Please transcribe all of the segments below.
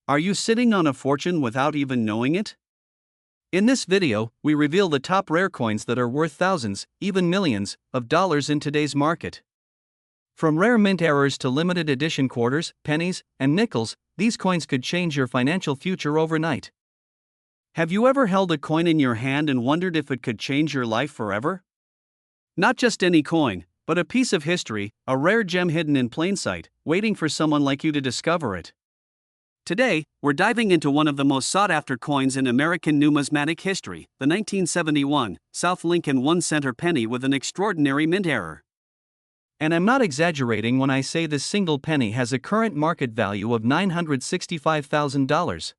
Are you sitting on a fortune without even knowing it? In this video, we reveal the top rare coins that are worth thousands, even millions, of dollars in today's market. From rare mint errors to limited edition quarters, pennies, and nickels, these coins could change your financial future overnight. Have you ever held a coin in your hand and wondered if it could change your life forever? Not just any coin, but a piece of history, a rare gem hidden in plain sight, waiting for someone like you to discover it. Today, we're diving into one of the most sought-after coins in American numismatic history, the 1971 South Lincoln 1-cent penny with an extraordinary mint error. And I'm not exaggerating when I say this single penny has a current market value of $965,000.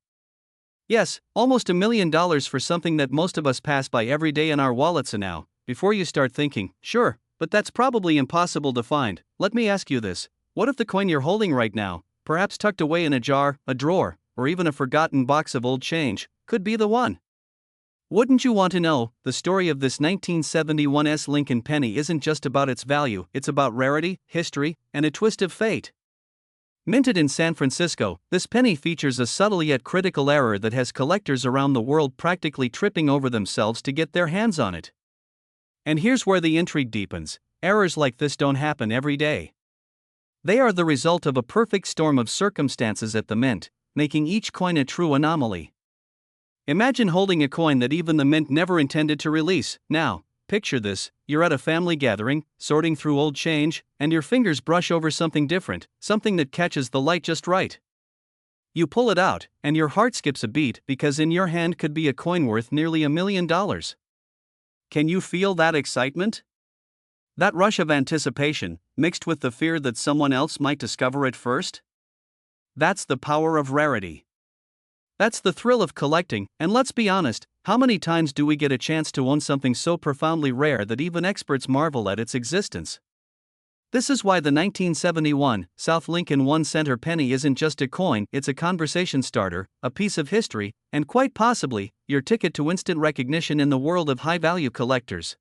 Yes, almost $1 million for something that most of us pass by every day in our wallets. And now, before you start thinking, sure, but that's probably impossible to find, let me ask you this: what if the coin you're holding right now, perhaps tucked away in a jar, a drawer, or even a forgotten box of old change, could be the one? Wouldn't you want to know? The story of this 1971 Lincoln penny isn't just about its value, it's about rarity, history, and a twist of fate. Minted in San Francisco, this penny features a subtle yet critical error that has collectors around the world practically tripping over themselves to get their hands on it. And here's where the intrigue deepens: errors like this don't happen every day. They are the result of a perfect storm of circumstances at the mint, making each coin a true anomaly. Imagine holding a coin that even the mint never intended to release. Now, picture this: you're at a family gathering, sorting through old change, and your fingers brush over something different, something that catches the light just right. You pull it out, and your heart skips a beat because in your hand could be a coin worth nearly $1 million. Can you feel that excitement? That rush of anticipation, mixed with the fear that someone else might discover it first? That's the power of rarity. That's the thrill of collecting, and let's be honest, how many times do we get a chance to own something so profoundly rare that even experts marvel at its existence? This is why the 1971 South Lincoln 1-cent penny isn't just a coin, it's a conversation starter, a piece of history, and quite possibly, your ticket to instant recognition in the world of high-value collectors.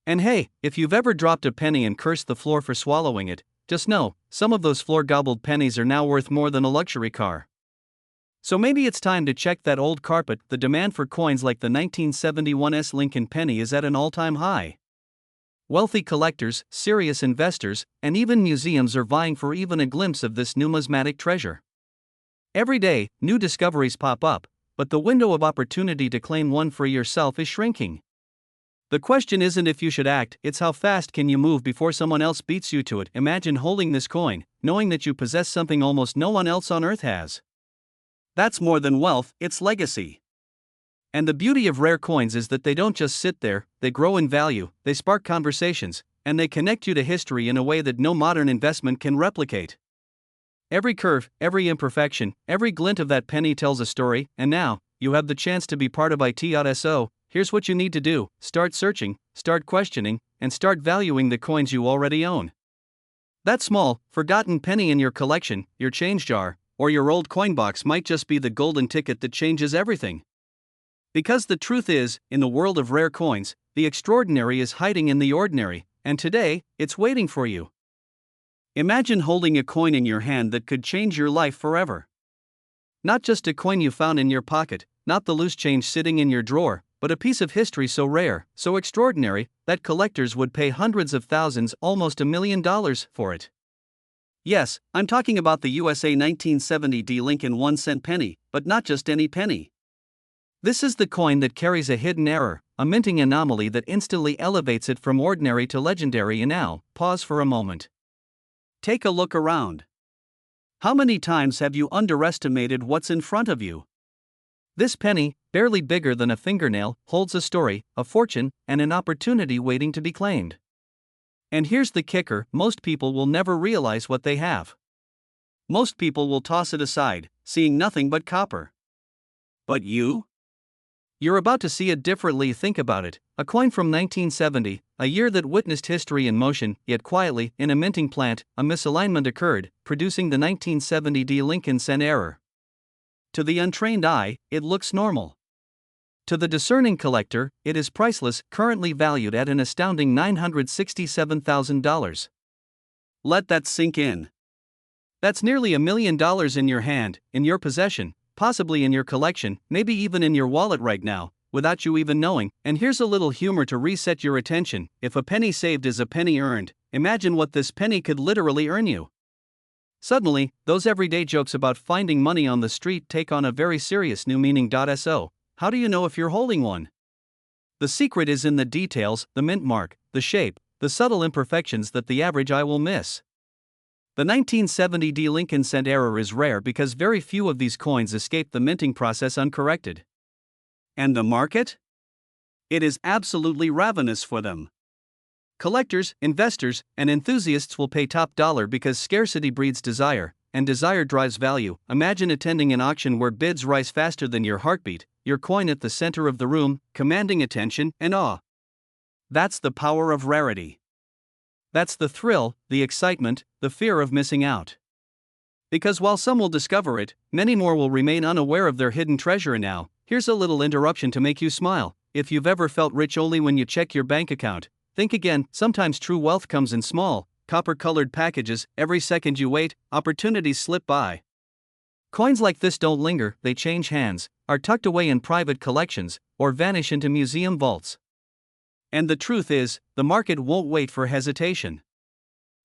And hey, if you've ever dropped a penny and cursed the floor for swallowing it, just know, some of those floor-gobbled pennies are now worth more than a luxury car. So maybe it's time to check that old carpet. The demand for coins like the 1971 Lincoln penny is at an all-time high. Wealthy collectors, serious investors, and even museums are vying for even a glimpse of this numismatic treasure. Every day, new discoveries pop up, but the window of opportunity to claim one for yourself is shrinking. The question isn't if you should act, it's how fast can you move before someone else beats you to it. Imagine holding this coin, knowing that you possess something almost no one else on earth has. That's more than wealth, it's legacy. And the beauty of rare coins is that they don't just sit there, they grow in value, they spark conversations, and they connect you to history in a way that no modern investment can replicate. Every curve, every imperfection, every glint of that penny tells a story, and now, you have the chance to be part of it.so. Here's what you need to do: start searching, start questioning, and start valuing the coins you already own. That small, forgotten penny in your collection, your change jar, or your old coin box might just be the golden ticket that changes everything. Because the truth is, in the world of rare coins, the extraordinary is hiding in the ordinary, and today, it's waiting for you. Imagine holding a coin in your hand that could change your life forever. Not just a coin you found in your pocket, not the loose change sitting in your drawer, but a piece of history so rare, so extraordinary, that collectors would pay hundreds of thousands, almost $1 million, for it. Yes, I'm talking about the USA 1970 Lincoln 1-cent penny, but not just any penny. This is the coin that carries a hidden error, a minting anomaly that instantly elevates it from ordinary to legendary. And now, pause for a moment. Take a look around. How many times have you underestimated what's in front of you? This penny, barely bigger than a fingernail, holds a story, a fortune, and an opportunity waiting to be claimed. And here's the kicker: most people will never realize what they have. Most people will toss it aside, seeing nothing but copper. But you? You're about to see it differently. Think about it: a coin from 1970, a year that witnessed history in motion, yet quietly, in a minting plant, a misalignment occurred, producing the 1970 Lincoln cent error. To the untrained eye, it looks normal. To the discerning collector, it is priceless, currently valued at an astounding $967,000. Let that sink in. That's nearly $1 million in your hand, in your possession, possibly in your collection, maybe even in your wallet right now, without you even knowing. And here's a little humor to reset your attention: if a penny saved is a penny earned, imagine what this penny could literally earn you. Suddenly, those everyday jokes about finding money on the street take on a very serious new meaning. So, how do you know if you're holding one? The secret is in the details: the mint mark, the shape, the subtle imperfections that the average eye will miss. The 1970 Lincoln cent error is rare because very few of these coins escape the minting process uncorrected. And the market? It is absolutely ravenous for them. Collectors, investors, and enthusiasts will pay top dollar because scarcity breeds desire, and desire drives value. Imagine attending an auction where bids rise faster than your heartbeat, your coin at the center of the room, commanding attention and awe. That's the power of rarity. That's the thrill, the excitement, the fear of missing out. Because while some will discover it, many more will remain unaware of their hidden treasure. And now, here's a little interruption to make you smile. If you've ever felt rich only when you check your bank account, think again. Sometimes true wealth comes in small, copper-colored packages. Every second you wait, opportunities slip by. Coins like this don't linger, they change hands, are tucked away in private collections, or vanish into museum vaults. And the truth is, the market won't wait for hesitation.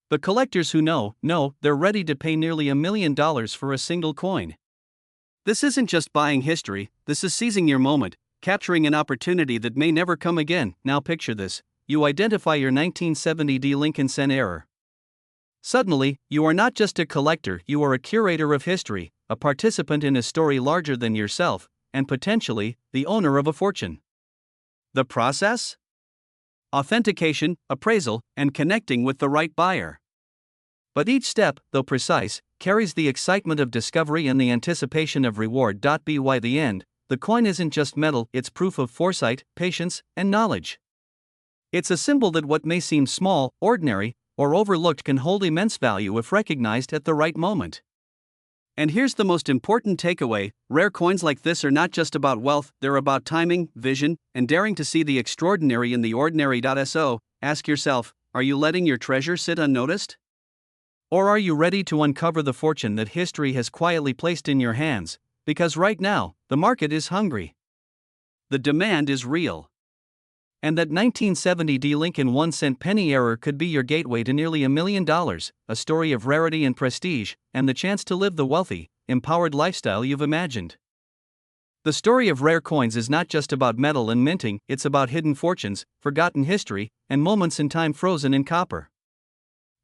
The collectors who know, they're ready to pay nearly $1 million for a single coin. This isn't just buying history, this is seizing your moment, capturing an opportunity that may never come again. Now picture this: you identify your 1970 Lincoln cent error. Suddenly, you are not just a collector, you are a curator of history, a participant in a story larger than yourself, and potentially, the owner of a fortune. The process? Authentication, appraisal, and connecting with the right buyer. But each step, though precise, carries the excitement of discovery and the anticipation of reward. By the end, the coin isn't just metal, it's proof of foresight, patience, and knowledge. It's a symbol that what may seem small, ordinary, or overlooked can hold immense value if recognized at the right moment. And here's the most important takeaway: rare coins like this are not just about wealth, they're about timing, vision, and daring to see the extraordinary in the ordinary. So, ask yourself, are you letting your treasure sit unnoticed? Or are you ready to uncover the fortune that history has quietly placed in your hands? Because right now, the market is hungry. The demand is real. And that 1970 Lincoln 1 cent penny error could be your gateway to nearly $1 million, a story of rarity and prestige, and the chance to live the wealthy, empowered lifestyle you've imagined. The story of rare coins is not just about metal and minting, it's about hidden fortunes, forgotten history, and moments in time frozen in copper.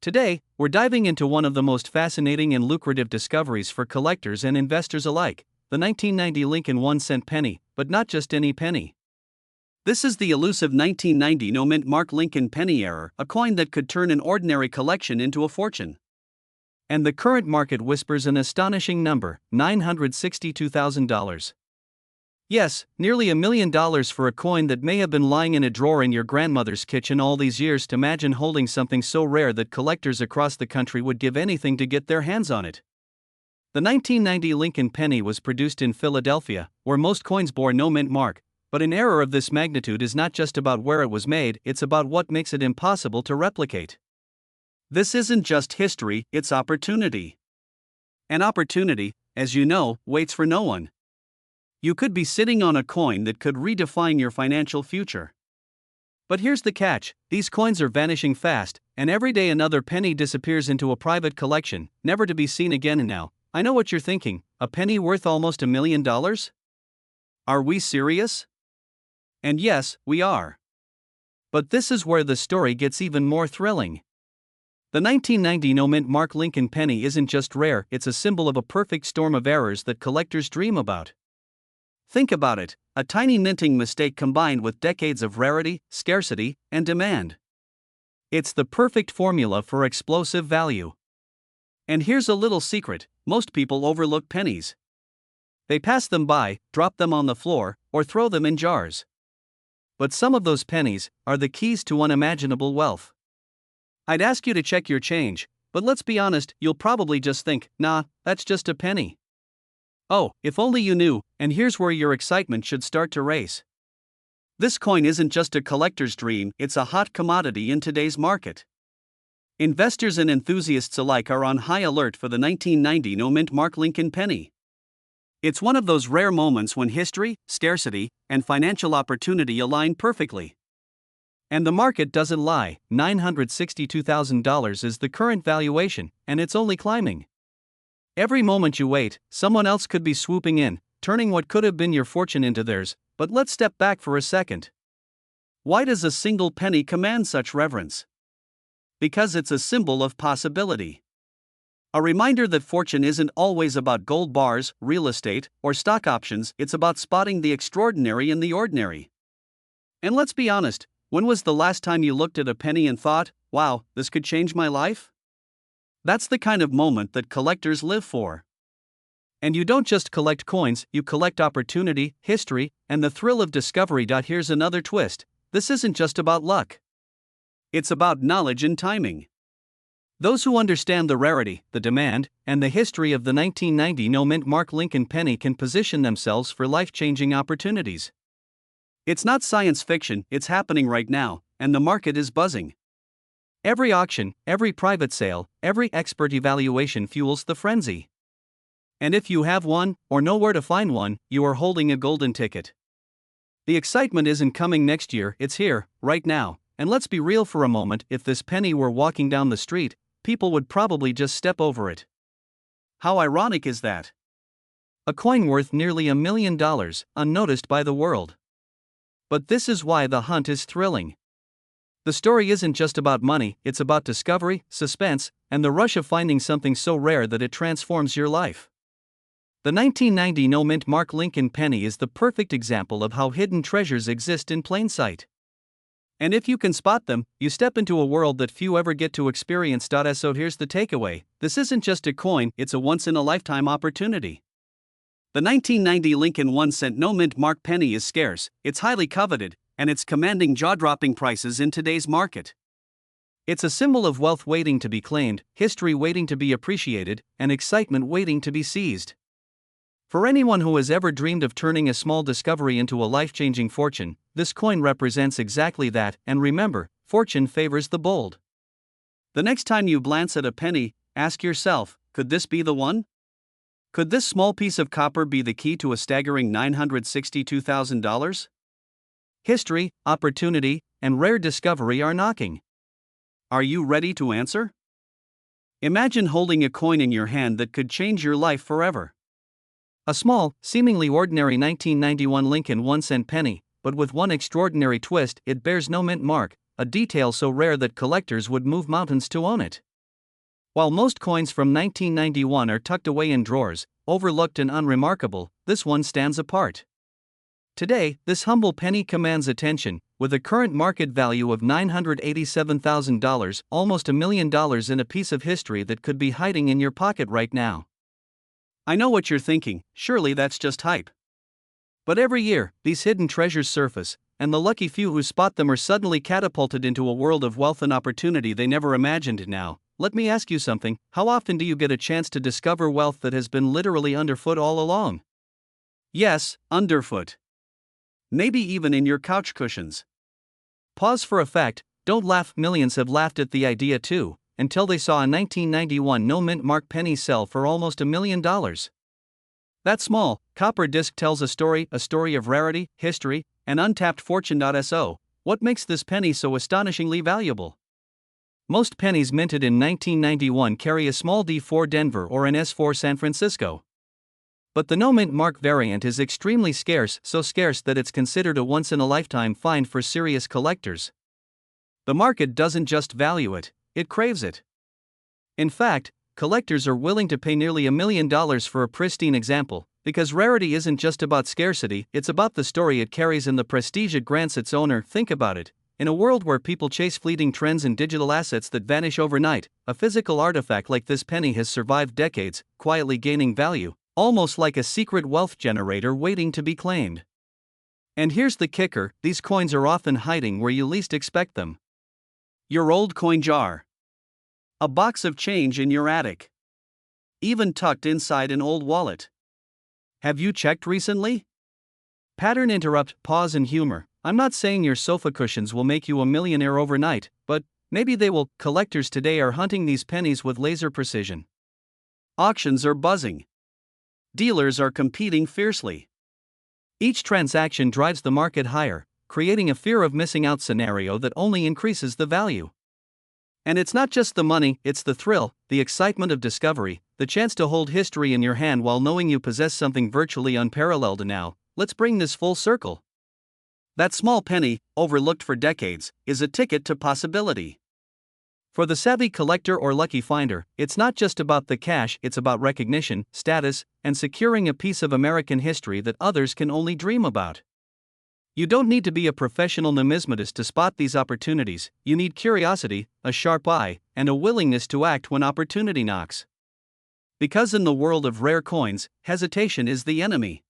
Today, we're diving into one of the most fascinating and lucrative discoveries for collectors and investors alike, the 1990 Lincoln 1 cent penny, but not just any penny. This is the elusive 1990 no-mint mark Lincoln penny error, a coin that could turn an ordinary collection into a fortune. And the current market whispers an astonishing number: $962,000. Yes, nearly $1 million for a coin that may have been lying in a drawer in your grandmother's kitchen all these years. To imagine holding something so rare that collectors across the country would give anything to get their hands on it. The 1990 Lincoln penny was produced in Philadelphia, where most coins bore no mint mark. But an error of this magnitude is not just about where it was made, it's about what makes it impossible to replicate. This isn't just history, it's opportunity. And opportunity, as you know, waits for no one. You could be sitting on a coin that could redefine your financial future. But here's the catch: these coins are vanishing fast, and every day another penny disappears into a private collection, never to be seen again. And now, I know what you're thinking: a penny worth almost $1 million? Are we serious? And yes, we are. But this is where the story gets even more thrilling. The 1990 no-mint mark Lincoln penny isn't just rare, it's a symbol of a perfect storm of errors that collectors dream about. Think about it: a tiny minting mistake combined with decades of rarity, scarcity, and demand. It's the perfect formula for explosive value. And here's a little secret: most people overlook pennies. They pass them by, drop them on the floor, or throw them in jars. But some of those pennies are the keys to unimaginable wealth. I'd ask you to check your change, but let's be honest, you'll probably just think, nah, that's just a penny. Oh, if only you knew, and here's where your excitement should start to race. This coin isn't just a collector's dream, it's a hot commodity in today's market. Investors and enthusiasts alike are on high alert for the 1990 no-mint mark Lincoln penny. It's one of those rare moments when history, scarcity, and financial opportunity align perfectly. And the market doesn't lie. $962,000 is the current valuation, and it's only climbing. Every moment you wait, someone else could be swooping in, turning what could have been your fortune into theirs. But let's step back for a second. Why does a single penny command such reverence? Because it's a symbol of possibility. A reminder that fortune isn't always about gold bars, real estate, or stock options. It's about spotting the extraordinary in the ordinary. And let's be honest, when was the last time you looked at a penny and thought, wow, this could change my life? That's the kind of moment that collectors live for. And you don't just collect coins, you collect opportunity, history, and the thrill of discovery. Here's another twist: this isn't just about luck. It's about knowledge and timing. Those who understand the rarity, the demand, and the history of the 1990 no-mint mark Lincoln penny can position themselves for life-changing opportunities. It's not science fiction, it's happening right now, and the market is buzzing. Every auction, every private sale, every expert evaluation fuels the frenzy. And if you have one, or know where to find one, you are holding a golden ticket. The excitement isn't coming next year, it's here, right now. And let's be real for a moment, if this penny were walking down the street, people would probably just step over it. How ironic is that? A coin worth nearly $1 million, unnoticed by the world. But this is why the hunt is thrilling. The story isn't just about money, it's about discovery, suspense, and the rush of finding something so rare that it transforms your life. The 1990 no-mint mark Lincoln penny is the perfect example of how hidden treasures exist in plain sight. And if you can spot them, you step into a world that few ever get to experience. So here's the takeaway: this isn't just a coin, it's a once-in-a-lifetime opportunity. The 1990 Lincoln 1-cent no-mint mark penny is scarce, it's highly coveted, and it's commanding jaw-dropping prices in today's market. It's a symbol of wealth waiting to be claimed, history waiting to be appreciated, and excitement waiting to be seized. For anyone who has ever dreamed of turning a small discovery into a life-changing fortune, this coin represents exactly that. And remember, fortune favors the bold. The next time you glance at a penny, ask yourself, could this be the one? Could this small piece of copper be the key to a staggering $962,000? History, opportunity, and rare discovery are knocking. Are you ready to answer? Imagine holding a coin in your hand that could change your life forever. A small, seemingly ordinary 1991 Lincoln 1-cent penny, but with one extraordinary twist: it bears no mint mark, a detail so rare that collectors would move mountains to own it. While most coins from 1991 are tucked away in drawers, overlooked and unremarkable, this one stands apart. Today, this humble penny commands attention, with a current market value of $987,000, almost $1 million, in a piece of history that could be hiding in your pocket right now. I know what you're thinking, surely that's just hype. But every year, these hidden treasures surface, and the lucky few who spot them are suddenly catapulted into a world of wealth and opportunity they never imagined. Now, let me ask you something: how often do you get a chance to discover wealth that has been literally underfoot all along? Yes, underfoot. Maybe even in your couch cushions. Pause for effect, don't laugh. Millions have laughed at the idea too, until they saw a 1991 no-mint mark penny sell for almost $1 million. That small, copper disc tells a story of rarity, history, and untapped fortune. So, what makes this penny so astonishingly valuable? Most pennies minted in 1991 carry a small D4 Denver or an S4 San Francisco. But the no-mint mark variant is extremely scarce, so scarce that it's considered a once-in-a-lifetime find for serious collectors. The market doesn't just value it, it craves it. In fact, collectors are willing to pay nearly $1 million for a pristine example, because rarity isn't just about scarcity, it's about the story it carries and the prestige it grants its owner. Think about it. In a world where people chase fleeting trends and digital assets that vanish overnight, a physical artifact like this penny has survived decades, quietly gaining value, almost like a secret wealth generator waiting to be claimed. And here's the kicker: these coins are often hiding where you least expect them. Your old coin jar. A box of change in your attic. Even tucked inside an old wallet. Have you checked recently? Pattern interrupt, pause and humor. I'm not saying your sofa cushions will make you a millionaire overnight, but Maybe they will. Collectors today are hunting these pennies with laser precision. Auctions are buzzing. Dealers are competing fiercely. Each transaction drives the market higher, creating a fear of missing out scenario that only increases the value. And it's not just the money, it's the thrill, the excitement of discovery, the chance to hold history in your hand while knowing you possess something virtually unparalleled. Now, let's bring this full circle. That small penny, overlooked for decades, is a ticket to possibility. For the savvy collector or lucky finder, it's not just about the cash, it's about recognition, status, and securing a piece of American history that others can only dream about. You don't need to be a professional numismatist to spot these opportunities. You need curiosity, a sharp eye, and a willingness to act when opportunity knocks. Because in the world of rare coins, hesitation is the enemy.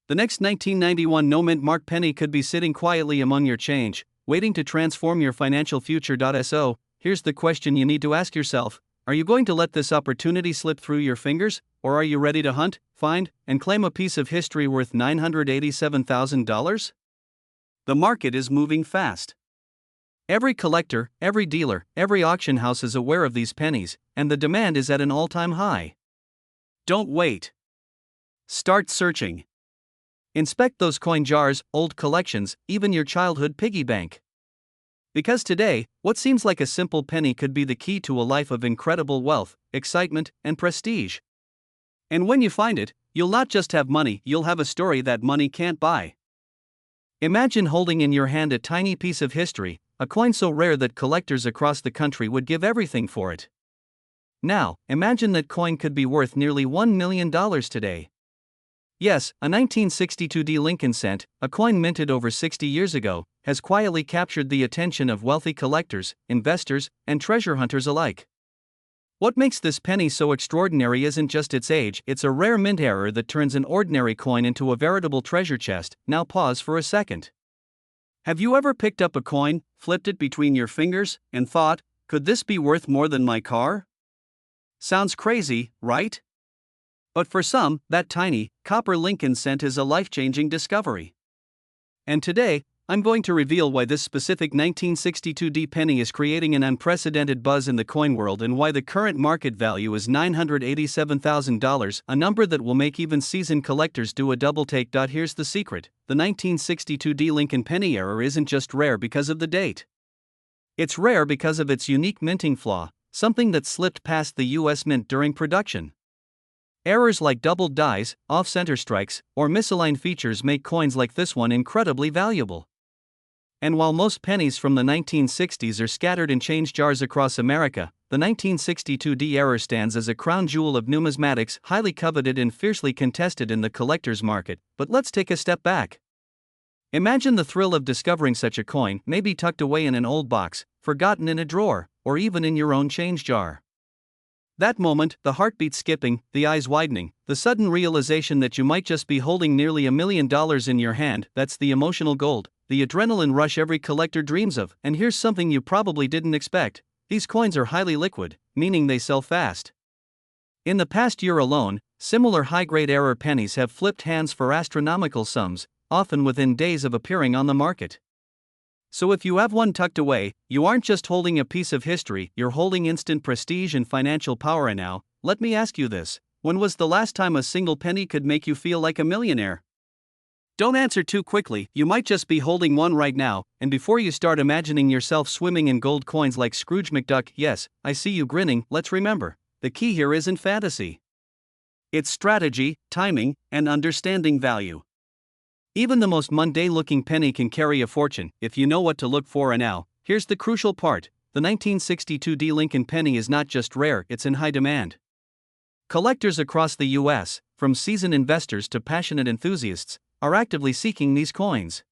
The next 1991 no-mint mark penny could be sitting quietly among your change, waiting to transform your financial future. So, here's the question you need to ask yourself: are you going to let this opportunity slip through your fingers, or are you ready to hunt, find, and claim a piece of history worth $987,000? The market is moving fast. Every collector, every dealer, every auction house is aware of these pennies, and the demand is at an all-time high. Don't wait. Start searching. Inspect those coin jars, old collections, even your childhood piggy bank. Because today, what seems like a simple penny could be the key to a life of incredible wealth, excitement, and prestige. And when you find it, you'll not just have money, you'll have a story that money can't buy. Imagine holding in your hand a tiny piece of history, a coin so rare that collectors across the country would give everything for it. Now, imagine that coin could be worth nearly $1 million today. Yes, a 1962 D Lincoln cent, a coin minted over 60 years ago, has quietly captured the attention of wealthy collectors, investors, and treasure hunters alike. What makes this penny so extraordinary isn't just its age, it's a rare mint error that turns an ordinary coin into a veritable treasure chest. Now pause for a second. Have you ever picked up a coin, flipped it between your fingers, and thought, could this be worth more than my car? Sounds crazy, right? But for some, that tiny, copper Lincoln cent is a life-changing discovery. And today, I'm going to reveal why this specific 1962 D penny is creating an unprecedented buzz in the coin world and why the current market value is $987,000, a number that will make even seasoned collectors do a double take. Here's the secret: the 1962 D Lincoln penny error isn't just rare because of the date. It's rare because of its unique minting flaw, something that slipped past the US Mint during production. Errors like doubled dies, off-center strikes, or misaligned features make coins like this one incredibly valuable. And while most pennies from the 1960s are scattered in change jars across America, the 1962 D error stands as a crown jewel of numismatics, highly coveted and fiercely contested in the collector's market. But let's take a step back. Imagine the thrill of discovering such a coin, maybe tucked away in an old box, forgotten in a drawer, or even in your own change jar. That moment, the heartbeat skipping, the eyes widening, the sudden realization that you might just be holding nearly $1 million in your hand, that's the emotional gold, the adrenaline rush every collector dreams of. And here's something you probably didn't expect: these coins are highly liquid, meaning they sell fast. In the past year alone, similar high-grade error pennies have flipped hands for astronomical sums, often within days of appearing on the market. So if you have one tucked away, you aren't just holding a piece of history, you're holding instant prestige and financial power. And now, let me ask you this: when was the last time a single penny could make you feel like a millionaire? Don't answer too quickly, you might just be holding one right now, and before you start imagining yourself swimming in gold coins like Scrooge McDuck, yes, I see you grinning, let's remember, the key here isn't fantasy. It's strategy, timing, and understanding value. Even the most mundane-looking penny can carry a fortune if you know what to look for. And now, here's the crucial part: the 1962 D Lincoln penny is not just rare, it's in high demand. Collectors across the US, from seasoned investors to passionate enthusiasts, are actively seeking these coins.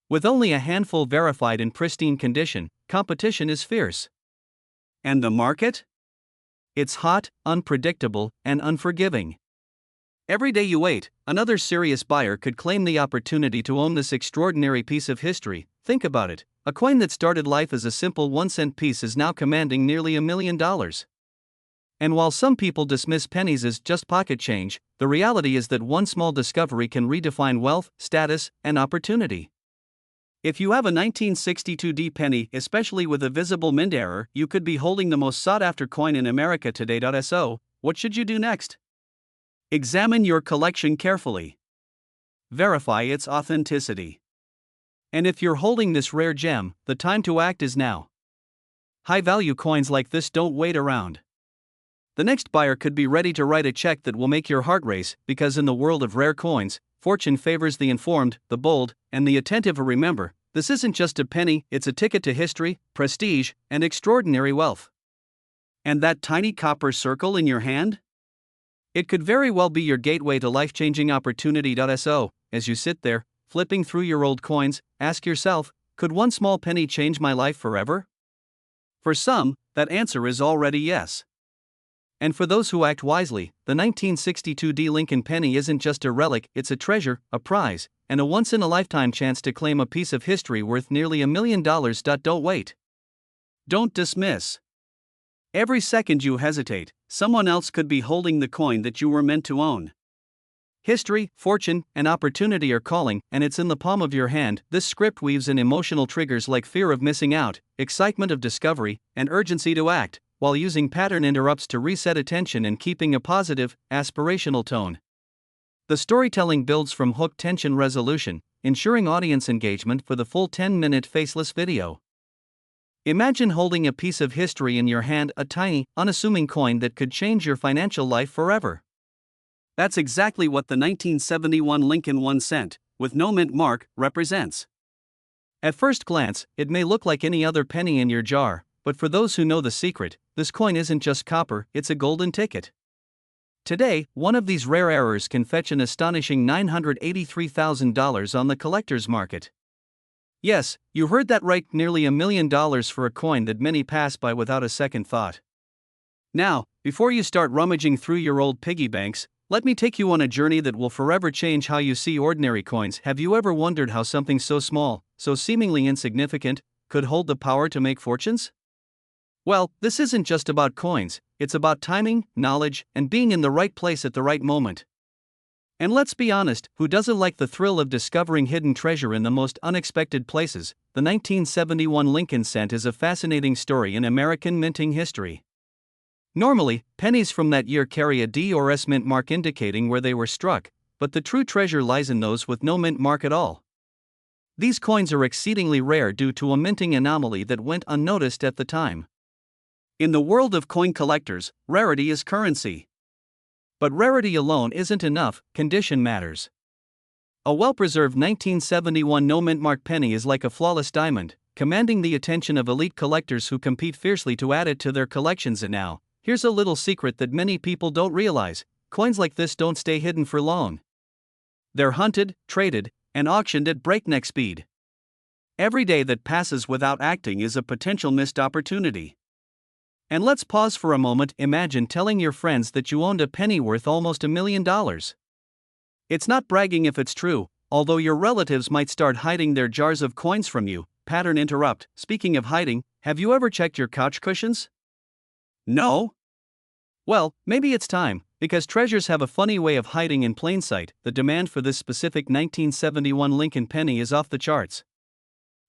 With only a handful verified in pristine condition, competition is fierce. And the market? It's hot, unpredictable, and unforgiving. Every day you wait, another serious buyer could claim the opportunity to own this extraordinary piece of history. Think about it: a coin that started life as a simple 1-cent piece is now commanding nearly $1 million. And while some people dismiss pennies as just pocket change, the reality is that one small discovery can redefine wealth, status, and opportunity. If you have a 1962 penny, especially with a visible mint error, you could be holding the most sought-after coin in America today. So, what should you do next? Examine your collection carefully. Verify its authenticity. And if you're holding this rare gem, the time to act is now. High-value coins like this don't wait around. The next buyer could be ready to write a check that will make your heart race, because in the world of rare coins, fortune favors the informed, the bold, and the attentive. Remember, this isn't just a penny, it's a ticket to history, prestige, and extraordinary wealth. And that tiny copper circle in your hand? It could very well be your gateway to life-changing opportunity. So, as you sit there, flipping through your old coins, ask yourself, could one small penny change my life forever? For some, that answer is already yes. And for those who act wisely, the 1962 Lincoln penny isn't just a relic, it's a treasure, a prize, and a once-in-a-lifetime chance to claim a piece of history worth nearly $1 million. Don't wait. Don't dismiss. Every second you hesitate, someone else could be holding the coin that you were meant to own. History, fortune, and opportunity are calling, and it's in the palm of your hand. This script weaves in emotional triggers like fear of missing out, excitement of discovery, and urgency to act, while using pattern interrupts to reset attention and keeping a positive, aspirational tone. The storytelling builds from hook tension resolution, ensuring audience engagement for the full 10-minute faceless video. Imagine holding a piece of history in your hand, a tiny, unassuming coin that could change your financial life forever. That's exactly what the 1971 Lincoln 1 cent, with no mint mark, represents. At first glance, it may look like any other penny in your jar, but for those who know the secret, this coin isn't just copper, it's a golden ticket. Today, one of these rare errors can fetch an astonishing $983,000 on the collector's market. Yes, you heard that right, nearly $1 million for a coin that many pass by without a second thought. Now, before you start rummaging through your old piggy banks, let me take you on a journey that will forever change how you see ordinary coins. Have you ever wondered how something so small, so seemingly insignificant, could hold the power to make fortunes? Well, this isn't just about coins, it's about timing, knowledge, and being in the right place at the right moment. And let's be honest, who doesn't like the thrill of discovering hidden treasure in the most unexpected places? The 1971 Lincoln cent is a fascinating story in American minting history. Normally, pennies from that year carry a D or S mint mark indicating where they were struck, but the true treasure lies in those with no mint mark at all. These coins are exceedingly rare due to a minting anomaly that went unnoticed at the time. In the world of coin collectors, rarity is currency. But rarity alone isn't enough, condition matters. A well-preserved 1971 no-mint mark penny is like a flawless diamond, commanding the attention of elite collectors who compete fiercely to add it to their collections. And now, here's a little secret that many people don't realize: coins like this don't stay hidden for long. They're hunted, traded, and auctioned at breakneck speed. Every day that passes without acting is a potential missed opportunity. And let's pause for a moment. Imagine telling your friends that you owned a penny worth almost $1 million. It's not bragging if it's true, although your relatives might start hiding their jars of coins from you. Pattern interrupt. Speaking of hiding, have you ever checked your couch cushions? No? Well, maybe it's time, because treasures have a funny way of hiding in plain sight. The demand for this specific 1971 Lincoln penny is off the charts.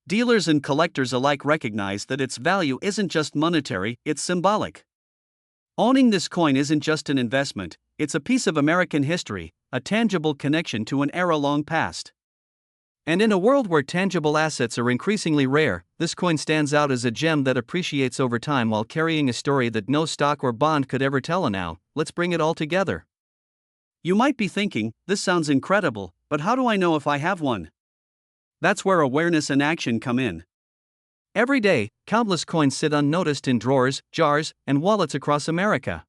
Dealers and collectors alike recognize that its value isn't just monetary, it's symbolic. Owning this coin isn't just an investment, it's a piece of American history, a tangible connection to an era long past. And in a world where tangible assets are increasingly rare, this coin stands out as a gem that appreciates over time while carrying a story that no stock or bond could ever tell. And now, let's bring it all together. You might be thinking, this sounds incredible, but how do I know if I have one? That's where awareness and action come in. Every day, countless coins sit unnoticed in drawers, jars, and wallets across America.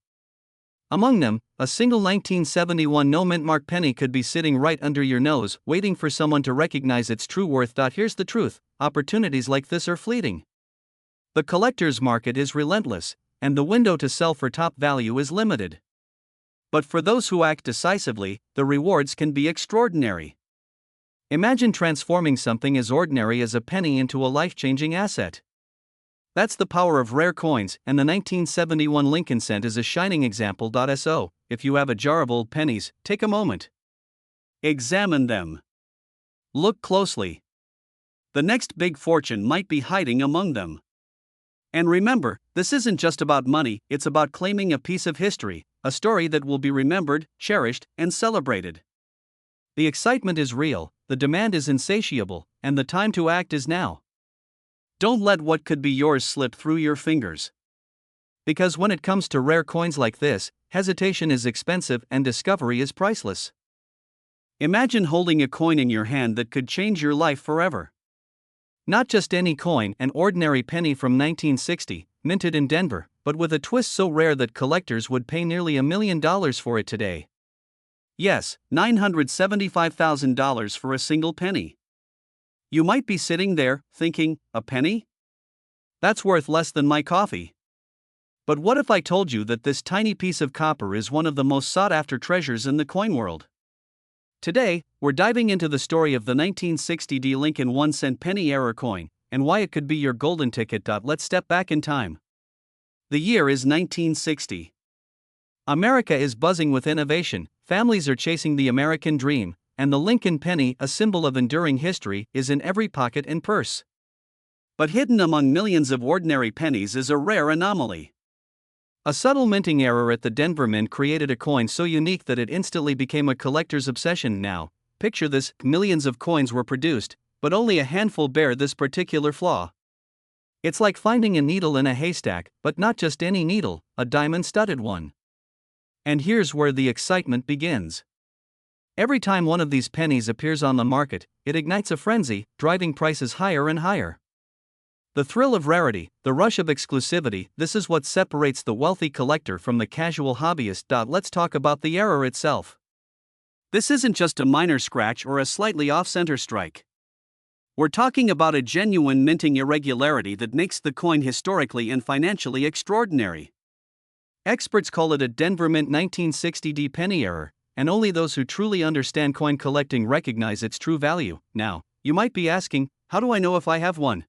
Among them, a single 1971 no-mint mark penny could be sitting right under your nose, waiting for someone to recognize its true worth. Here's the truth: opportunities like this are fleeting. The collector's market is relentless, and the window to sell for top value is limited. But for those who act decisively, the rewards can be extraordinary. Imagine transforming something as ordinary as a penny into a life-changing asset. That's the power of rare coins, and the 1971 Lincoln cent is a shining example. So, if you have a jar of old pennies, take a moment. Examine them. Look closely. The next big fortune might be hiding among them. And remember, this isn't just about money, it's about claiming a piece of history, a story that will be remembered, cherished, and celebrated. The excitement is real, the demand is insatiable, and the time to act is now. Don't let what could be yours slip through your fingers. Because when it comes to rare coins like this, hesitation is expensive and discovery is priceless. Imagine holding a coin in your hand that could change your life forever. Not just any coin, an ordinary penny from 1960, minted in Denver, but with a twist so rare that collectors would pay nearly $1 million for it today. Yes, $975,000 for a single penny. You might be sitting there, thinking, a penny? That's worth less than my coffee. But what if I told you that this tiny piece of copper is one of the most sought-after treasures in the coin world? Today, we're diving into the story of the 1960 D Lincoln 1-cent penny error coin, and why it could be your golden ticket. Let's step back in time. The year is 1960. America is buzzing with innovation, families are chasing the American dream, and the Lincoln penny, a symbol of enduring history, is in every pocket and purse. But hidden among millions of ordinary pennies is a rare anomaly. A subtle minting error at the Denver Mint created a coin so unique that it instantly became a collector's obsession. Now, picture this: millions of coins were produced, but only a handful bear this particular flaw. It's like finding a needle in a haystack, but not just any needle, a diamond-studded one. And here's where the excitement begins. Every time one of these pennies appears on the market, it ignites a frenzy, driving prices higher and higher. The thrill of rarity, the rush of exclusivity, this is what separates the wealthy collector from the casual hobbyist. Let's talk about the error itself. This isn't just a minor scratch or a slightly off-center strike. We're talking about a genuine minting irregularity that makes the coin historically and financially extraordinary. Experts call it a Denver Mint 1960 D penny error, and only those who truly understand coin collecting recognize its true value. Now, you might be asking, how do I know if I have one?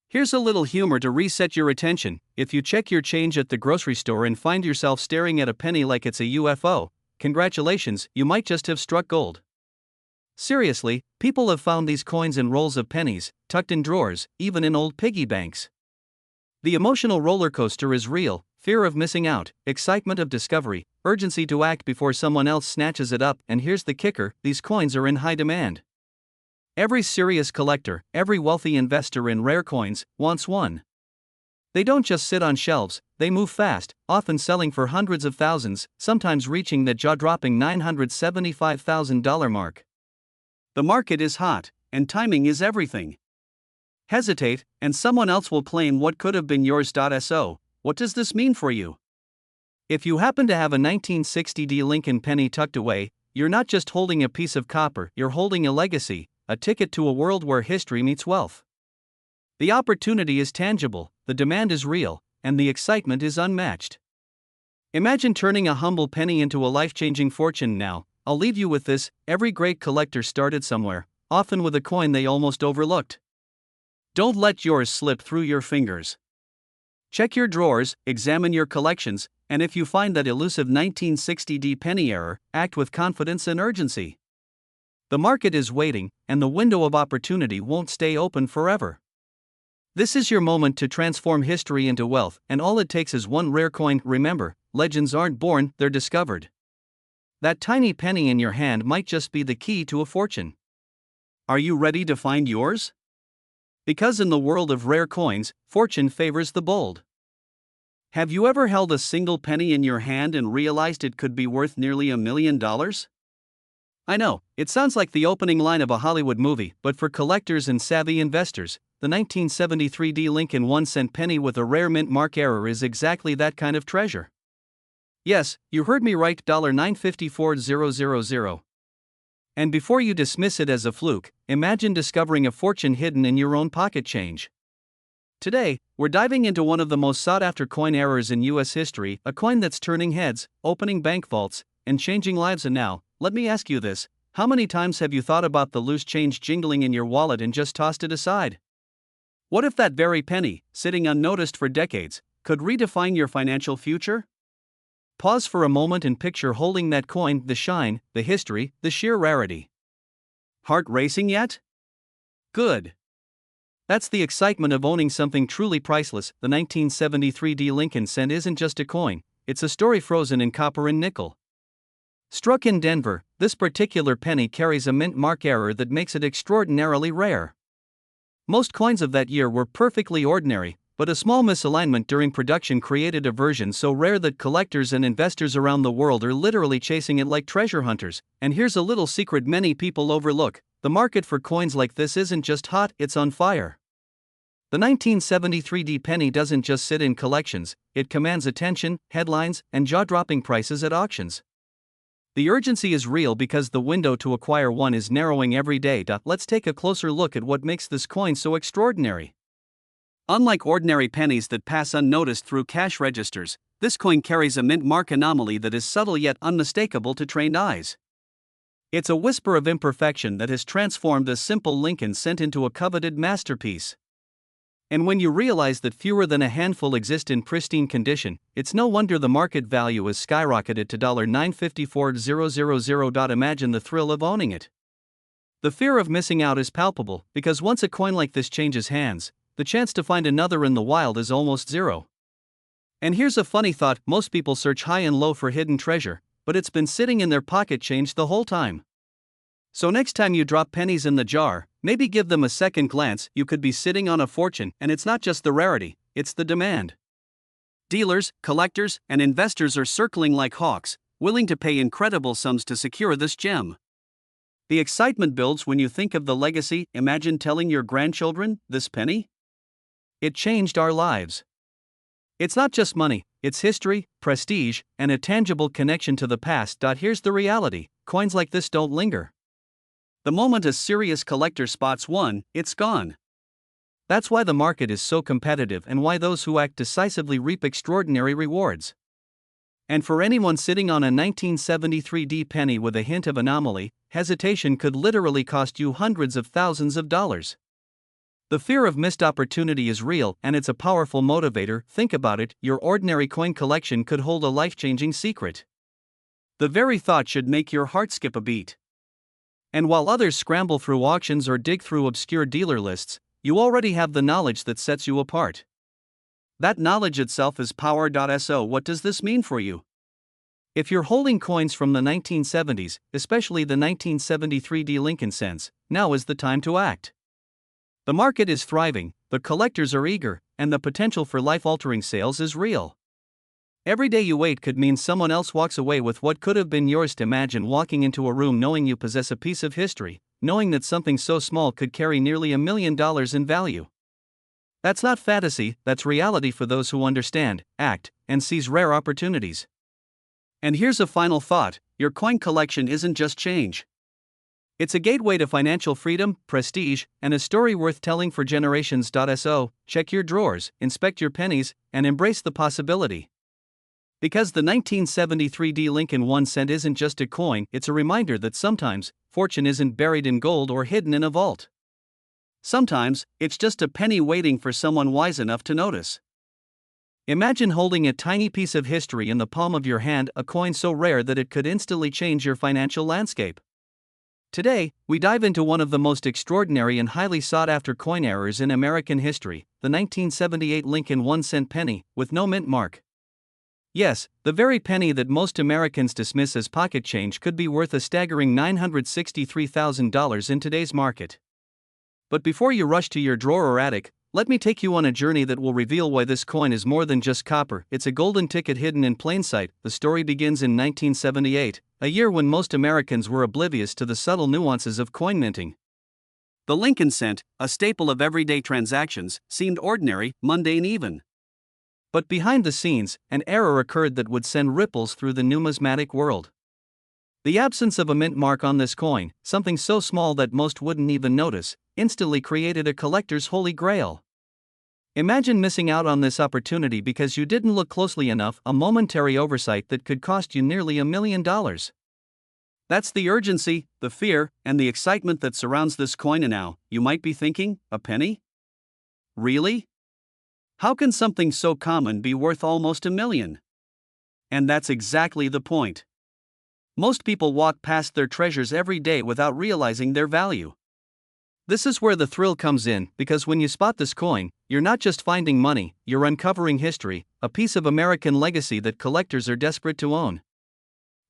Here's a little humor to reset your attention. If you check your change at the grocery store and find yourself staring at a penny like it's a UFO, congratulations, you might just have struck gold. Seriously, people have found these coins in rolls of pennies, tucked in drawers, even in old piggy banks. The emotional roller coaster is real: fear of missing out, excitement of discovery, urgency to act before someone else snatches it up, and here's the kicker: these coins are in high demand. Every serious collector, every wealthy investor in rare coins, wants one. They don't just sit on shelves, they move fast, often selling for hundreds of thousands, sometimes reaching the jaw-dropping $975,000 mark. The market is hot, and timing is everything. Hesitate, and someone else will claim what could have been yours. So, what does this mean for you? If you happen to have a 1960 D Lincoln penny tucked away, you're not just holding a piece of copper, you're holding a legacy, a ticket to a world where history meets wealth. The opportunity is tangible, the demand is real, and the excitement is unmatched. Imagine turning a humble penny into a life-changing fortune. Now, I'll leave you with this: every great collector started somewhere, often with a coin they almost overlooked. Don't let yours slip through your fingers. Check your drawers, examine your collections, and if you find that elusive 1960 D penny error, act with confidence and urgency. The market is waiting, and the window of opportunity won't stay open forever. This is your moment to transform history into wealth, and all it takes is one rare coin. Remember, legends aren't born, they're discovered. That tiny penny in your hand might just be the key to a fortune. Are you ready to find yours? Because in the world of rare coins, fortune favors the bold. Have you ever held a single penny in your hand and realized it could be worth nearly $1 million? I know, it sounds like the opening line of a Hollywood movie, but for collectors and savvy investors, the 1973 D Lincoln 1-cent penny with a rare mint mark error is exactly that kind of treasure. Yes, you heard me right, $954,000. And before you dismiss it as a fluke, imagine discovering a fortune hidden in your own pocket change. Today, we're diving into one of the most sought-after coin errors in U.S. history, a coin that's turning heads, opening bank vaults, and changing lives. And now, let me ask you this: how many times have you thought about the loose change jingling in your wallet and just tossed it aside? What if that very penny, sitting unnoticed for decades, could redefine your financial future? Pause for a moment and picture holding that coin: the shine, the history, the sheer rarity. Heart racing yet? Good. That's the excitement of owning something truly priceless. The 1973 D Lincoln cent isn't just a coin, it's a story frozen in copper and nickel. Struck in Denver, this particular penny carries a mint mark error that makes it extraordinarily rare. Most coins of that year were perfectly ordinary, but a small misalignment during production created a version so rare that collectors and investors around the world are literally chasing it like treasure hunters. And here's a little secret many people overlook: the market for coins like this isn't just hot, it's on fire. The 1973 D penny doesn't just sit in collections, it commands attention, headlines, and jaw-dropping prices at auctions. The urgency is real because the window to acquire one is narrowing every day. Let's take a closer look at what makes this coin so extraordinary. Unlike ordinary pennies that pass unnoticed through cash registers, this coin carries a mint mark anomaly that is subtle yet unmistakable to trained eyes. It's a whisper of imperfection that has transformed a simple Lincoln cent into a coveted masterpiece. And when you realize that fewer than a handful exist in pristine condition, it's no wonder the market value has skyrocketed to $954,000. Imagine the thrill of owning it. The fear of missing out is palpable, because once a coin like this changes hands, the chance to find another in the wild is almost zero. And here's a funny thought: most people search high and low for hidden treasure, but it's been sitting in their pocket change the whole time. So next time you drop pennies in the jar, maybe give them a second glance. You could be sitting on a fortune, and it's not just the rarity, it's the demand. Dealers, collectors, and investors are circling like hawks, willing to pay incredible sums to secure this gem. The excitement builds when you think of the legacy. Imagine telling your grandchildren, "This penny? It changed our lives." It's not just money, it's history, prestige, and a tangible connection to the past. Here's the reality: coins like this don't linger. The moment a serious collector spots one, it's gone. That's why the market is so competitive and why those who act decisively reap extraordinary rewards. And for anyone sitting on a 1973 D penny with a hint of anomaly, hesitation could literally cost you hundreds of thousands of dollars. The fear of missed opportunity is real, and it's a powerful motivator. Think about it: your ordinary coin collection could hold a life-changing secret. The very thought should make your heart skip a beat. And while others scramble through auctions or dig through obscure dealer lists, you already have the knowledge that sets you apart. That knowledge itself is power. So what does this mean for you? If you're holding coins from the 1970s, especially the 1973 D Lincoln cents, now is the time to act. The market is thriving, the collectors are eager, and the potential for life-altering sales is real. Every day you wait could mean someone else walks away with what could have been yours. Imagine walking into a room knowing you possess a piece of history, knowing that something so small could carry nearly $1 million in value. That's not fantasy, that's reality for those who understand, act, and seize rare opportunities. And here's a final thought: your coin collection isn't just change. It's a gateway to financial freedom, prestige, and a story worth telling for generations. So, check your drawers, inspect your pennies, and embrace the possibility. Because the 1973 D Lincoln 1 cent isn't just a coin, it's a reminder that sometimes, fortune isn't buried in gold or hidden in a vault. Sometimes, it's just a penny waiting for someone wise enough to notice. Imagine holding a tiny piece of history in the palm of your hand, a coin so rare that it could instantly change your financial landscape. Today, we dive into one of the most extraordinary and highly sought-after coin errors in American history, the 1978 Lincoln 1 cent penny, with no mint mark. Yes, the very penny that most Americans dismiss as pocket change could be worth a staggering $963,000 in today's market. But before you rush to your drawer or attic, let me take you on a journey that will reveal why this coin is more than just copper. It's a golden ticket hidden in plain sight. The story begins in 1978, a year when most Americans were oblivious to the subtle nuances of coin minting. The Lincoln cent, a staple of everyday transactions, seemed ordinary, mundane even. But behind the scenes, an error occurred that would send ripples through the numismatic world. The absence of a mint mark on this coin, something so small that most wouldn't even notice, instantly created a collector's holy grail. Imagine missing out on this opportunity because you didn't look closely enough, a momentary oversight that could cost you nearly $1 million. That's the urgency, the fear, and the excitement that surrounds this coin. And now, you might be thinking, a penny? Really? How can something so common be worth almost $1 million? And that's exactly the point. Most people walk past their treasures every day without realizing their value. This is where the thrill comes in, because when you spot this coin, you're not just finding money, you're uncovering history, a piece of American legacy that collectors are desperate to own.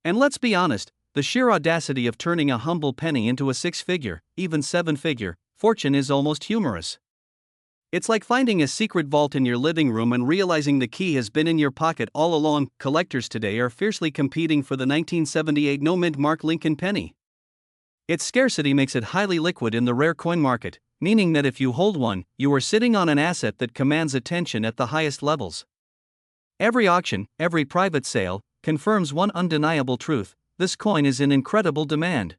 And let's be honest, the sheer audacity of turning a humble penny into a six-figure, even seven-figure, fortune is almost humorous. It's like finding a secret vault in your living room and realizing the key has been in your pocket all along. Collectors today are fiercely competing for the 1978 no-mint mark Lincoln penny. Its scarcity makes it highly liquid in the rare coin market, meaning that if you hold one, you are sitting on an asset that commands attention at the highest levels. Every auction, every private sale, confirms one undeniable truth: this coin is in incredible demand.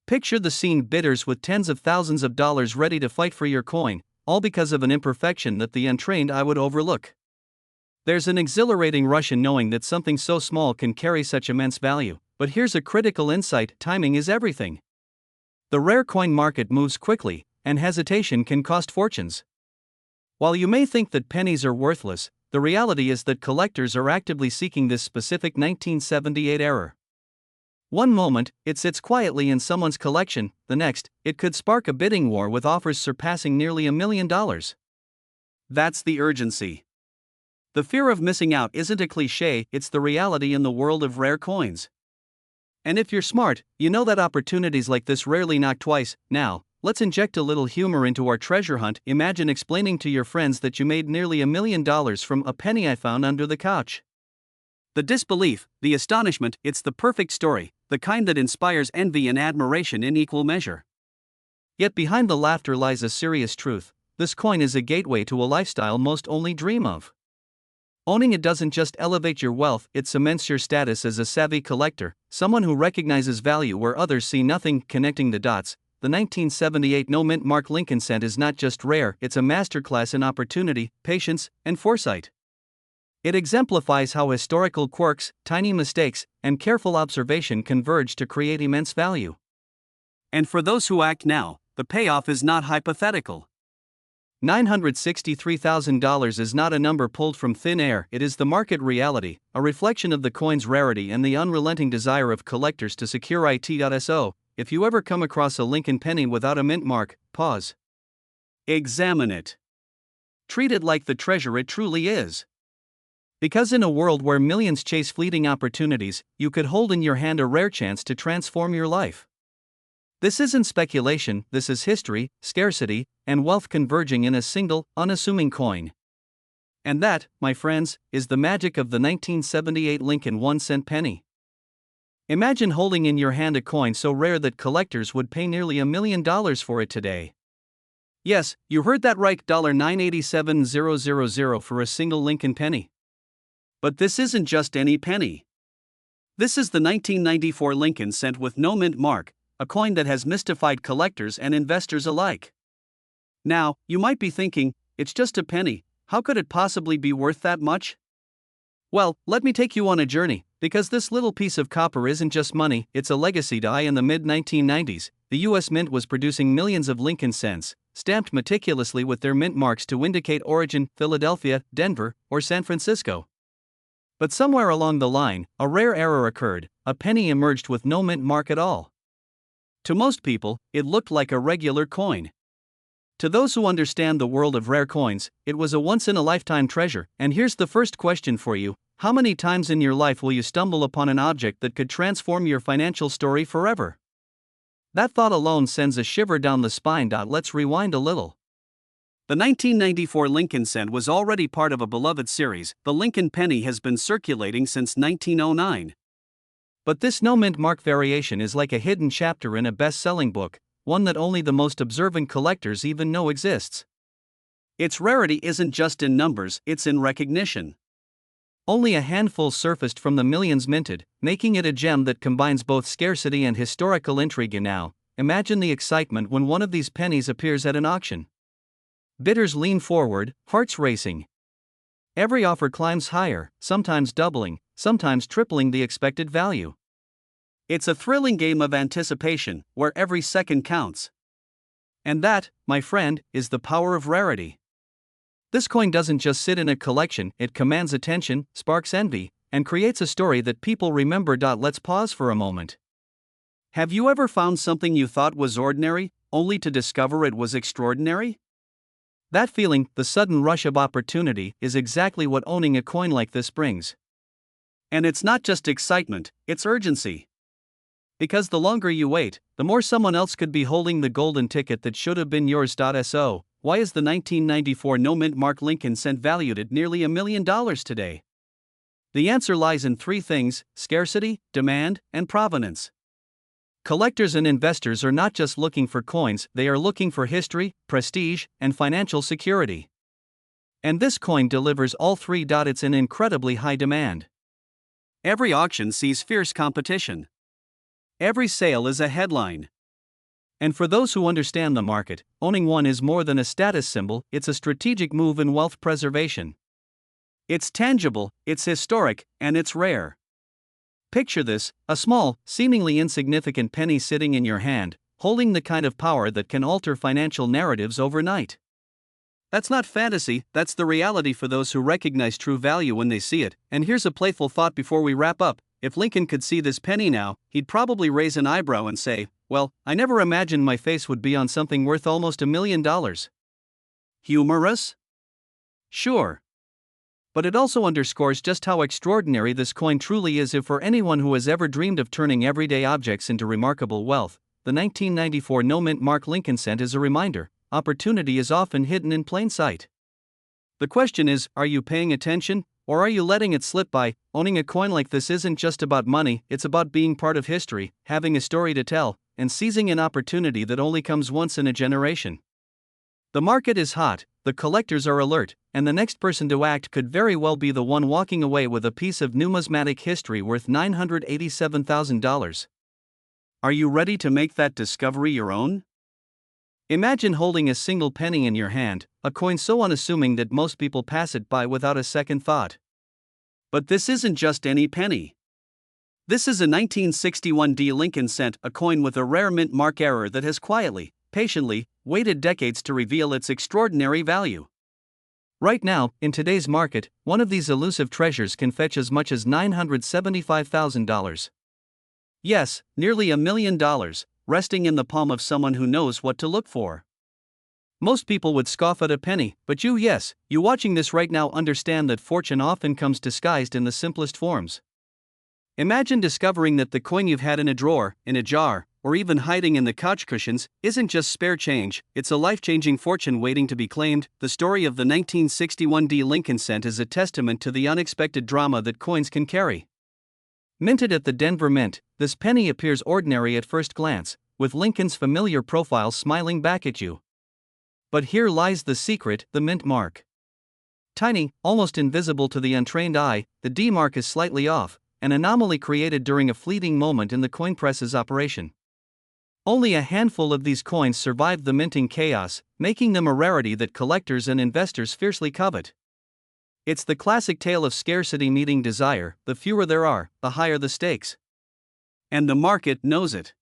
Picture the scene: bidders with tens of thousands of dollars ready to fight for your coin, all because of an imperfection that the untrained eye would overlook. There's an exhilarating rush in knowing that something so small can carry such immense value, but here's a critical insight: timing is everything. The rare coin market moves quickly, and hesitation can cost fortunes. While you may think that pennies are worthless, the reality is that collectors are actively seeking this specific 1978 error. One moment, it sits quietly in someone's collection; the next, it could spark a bidding war with offers surpassing nearly $1 million. That's the urgency. The fear of missing out isn't a cliche, it's the reality in the world of rare coins. And if you're smart, you know that opportunities like this rarely knock twice. Now, let's inject a little humor into our treasure hunt. Imagine explaining to your friends that you made nearly $1 million from a penny I found under the couch. The disbelief, the astonishment, it's the perfect story, the kind that inspires envy and admiration in equal measure. Yet behind the laughter lies a serious truth: this coin is a gateway to a lifestyle most only dream of. Owning it doesn't just elevate your wealth, it cements your status as a savvy collector, someone who recognizes value where others see nothing. Connecting the dots, the 1978 no-mint mark Lincoln cent is not just rare, it's a masterclass in opportunity, patience, and foresight. It exemplifies how historical quirks, tiny mistakes, and careful observation converge to create immense value. And for those who act now, the payoff is not hypothetical. $963,000 is not a number pulled from thin air, it is the market reality, a reflection of the coin's rarity and the unrelenting desire of collectors to secure it. So, if you ever come across a Lincoln penny without a mint mark, pause. Examine it. Treat it like the treasure it truly is. Because in a world where millions chase fleeting opportunities, you could hold in your hand a rare chance to transform your life. This isn't speculation, this is history, scarcity, and wealth converging in a single, unassuming coin. And that, my friends, is the magic of the 1978 Lincoln 1-cent penny. Imagine holding in your hand a coin so rare that collectors would pay nearly $1 million for it today. Yes, you heard that right, $987,000 for a single Lincoln penny. But this isn't just any penny. This is the 1994 Lincoln cent with no mint mark, a coin that has mystified collectors and investors alike. Now, you might be thinking, it's just a penny, how could it possibly be worth that much? Well, let me take you on a journey, because this little piece of copper isn't just money, it's a legacy. In the mid-1990s, the US Mint was producing millions of Lincoln cents, stamped meticulously with their mint marks to indicate origin: Philadelphia, Denver, or San Francisco. But somewhere along the line, a rare error occurred: a penny emerged with no mint mark at all. To most people, it looked like a regular coin. To those who understand the world of rare coins, it was a once-in-a-lifetime treasure. And here's the first question for you: how many times in your life will you stumble upon an object that could transform your financial story forever? That thought alone sends a shiver down the spine. Let's rewind a little. The 1994 Lincoln cent was already part of a beloved series. The Lincoln penny has been circulating since 1909. But this no-mint mark variation is like a hidden chapter in a best-selling book, one that only the most observant collectors even know exists. Its rarity isn't just in numbers, it's in recognition. Only a handful surfaced from the millions minted, making it a gem that combines both scarcity and historical intrigue. Now, imagine the excitement when one of these pennies appears at an auction. Bidders lean forward, hearts racing. Every offer climbs higher, sometimes doubling, sometimes tripling the expected value. It's a thrilling game of anticipation, where every second counts. And that, my friend, is the power of rarity. This coin doesn't just sit in a collection, it commands attention, sparks envy, and creates a story that people remember. Let's pause for a moment. Have you ever found something you thought was ordinary, only to discover it was extraordinary? That feeling, the sudden rush of opportunity, is exactly what owning a coin like this brings. And it's not just excitement, it's urgency. Because the longer you wait, the more someone else could be holding the golden ticket that should have been yours. So, why is the 1994 no-mint mark Lincoln cent valued at nearly $1 million today? The answer lies in three things: scarcity, demand, and provenance. Collectors and investors are not just looking for coins, they are looking for history, prestige, and financial security. And this coin delivers all three. It's in incredibly high demand. Every auction sees fierce competition. Every sale is a headline. And for those who understand the market, owning one is more than a status symbol, it's a strategic move in wealth preservation. It's tangible, it's historic, and it's rare. Picture this: a small, seemingly insignificant penny sitting in your hand, holding the kind of power that can alter financial narratives overnight. That's not fantasy, that's the reality for those who recognize true value when they see it. And here's a playful thought before we wrap up: if Lincoln could see this penny now, he'd probably raise an eyebrow and say, "Well, I never imagined my face would be on something worth almost $1 million." Humorous? Sure. But it also underscores just how extraordinary this coin truly is. If for anyone who has ever dreamed of turning everyday objects into remarkable wealth, the 1994 no-mint mark Lincoln cent is a reminder: opportunity is often hidden in plain sight. The question is, are you paying attention, or are you letting it slip by? Owning a coin like this isn't just about money, it's about being part of history, having a story to tell, and seizing an opportunity that only comes once in a generation. The market is hot, the collectors are alert, and the next person to act could very well be the one walking away with a piece of numismatic history worth $987,000. Are you ready to make that discovery your own? Imagine holding a single penny in your hand, a coin so unassuming that most people pass it by without a second thought. But this isn't just any penny. This is a 1961 Lincoln cent, a coin with a rare mint mark error that has quietly, patiently, waited decades to reveal its extraordinary value. Right now, in today's market, one of these elusive treasures can fetch as much as $975,000. Yes, nearly $1 million, resting in the palm of someone who knows what to look for. Most people would scoff at a penny, but you watching this right now understand that fortune often comes disguised in the simplest forms. Imagine discovering that the coin you've had in a drawer, in a jar, or even hiding in the couch cushions, isn't just spare change, it's a life-changing fortune waiting to be claimed. The story of the 1961 Lincoln cent is a testament to the unexpected drama that coins can carry. Minted at the Denver Mint, this penny appears ordinary at first glance, with Lincoln's familiar profile smiling back at you. But here lies the secret: the mint mark. Tiny, almost invisible to the untrained eye, the D mark is slightly off, an anomaly created during a fleeting moment in the coin press's operation. Only a handful of these coins survived the minting chaos, making them a rarity that collectors and investors fiercely covet. It's the classic tale of scarcity meeting desire: the fewer there are, the higher the stakes. And the market knows it.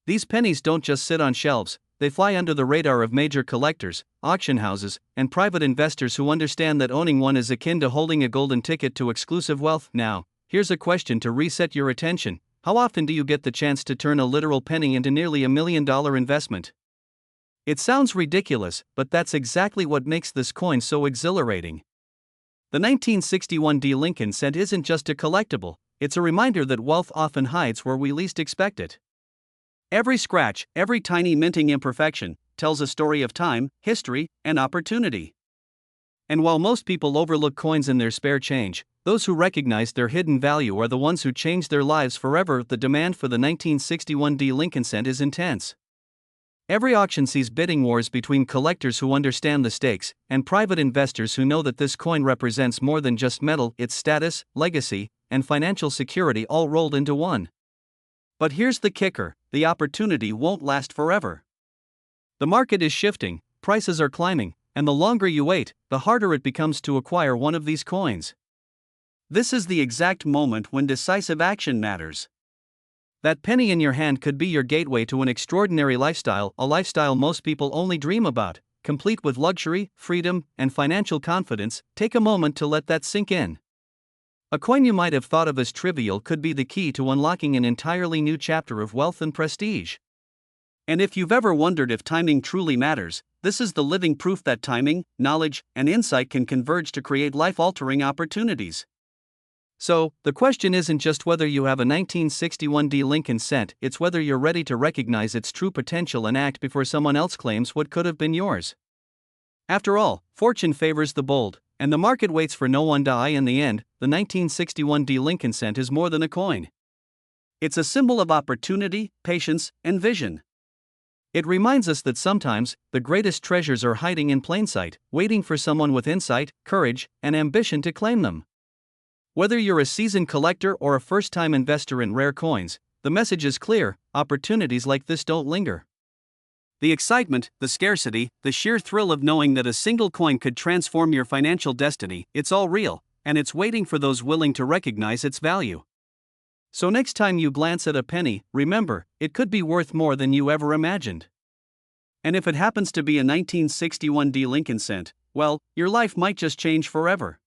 These pennies don't just sit on shelves, they fly under the radar of major collectors, auction houses, and private investors who understand that owning one is akin to holding a golden ticket to exclusive wealth. Now, here's a question to reset your attention: how often do you get the chance to turn a literal penny into nearly $1 million investment? It sounds ridiculous, but that's exactly what makes this coin so exhilarating. The 1961 Lincoln cent isn't just a collectible, it's a reminder that wealth often hides where we least expect it. Every scratch, every tiny minting imperfection, tells a story of time, history, and opportunity. And while most people overlook coins in their spare change, those who recognize their hidden value are the ones who change their lives forever. The demand for the 1961 Lincoln cent is intense. Every auction sees bidding wars between collectors who understand the stakes, and private investors who know that this coin represents more than just metal: its status, legacy, and financial security all rolled into one. But here's the kicker: the opportunity won't last forever. The market is shifting, prices are climbing, and the longer you wait, the harder it becomes to acquire one of these coins. This is the exact moment when decisive action matters. That penny in your hand could be your gateway to an extraordinary lifestyle, a lifestyle most people only dream about, complete with luxury, freedom, and financial confidence. Take a moment to let that sink in. A coin you might have thought of as trivial could be the key to unlocking an entirely new chapter of wealth and prestige. And if you've ever wondered if timing truly matters, this is the living proof that timing, knowledge, and insight can converge to create life-altering opportunities. So, the question isn't just whether you have a 1961D Lincoln cent, it's whether you're ready to recognize its true potential and act before someone else claims what could have been yours. After all, fortune favors the bold, and the market waits for no one. In the end, the 1961D Lincoln cent is more than a coin. It's a symbol of opportunity, patience, and vision. It reminds us that sometimes, the greatest treasures are hiding in plain sight, waiting for someone with insight, courage, and ambition to claim them. Whether you're a seasoned collector or a first-time investor in rare coins, the message is clear: opportunities like this don't linger. The excitement, the scarcity, the sheer thrill of knowing that a single coin could transform your financial destiny, it's all real, and it's waiting for those willing to recognize its value. So next time you glance at a penny, remember, it could be worth more than you ever imagined. And if it happens to be a 1961D Lincoln cent, well, your life might just change forever.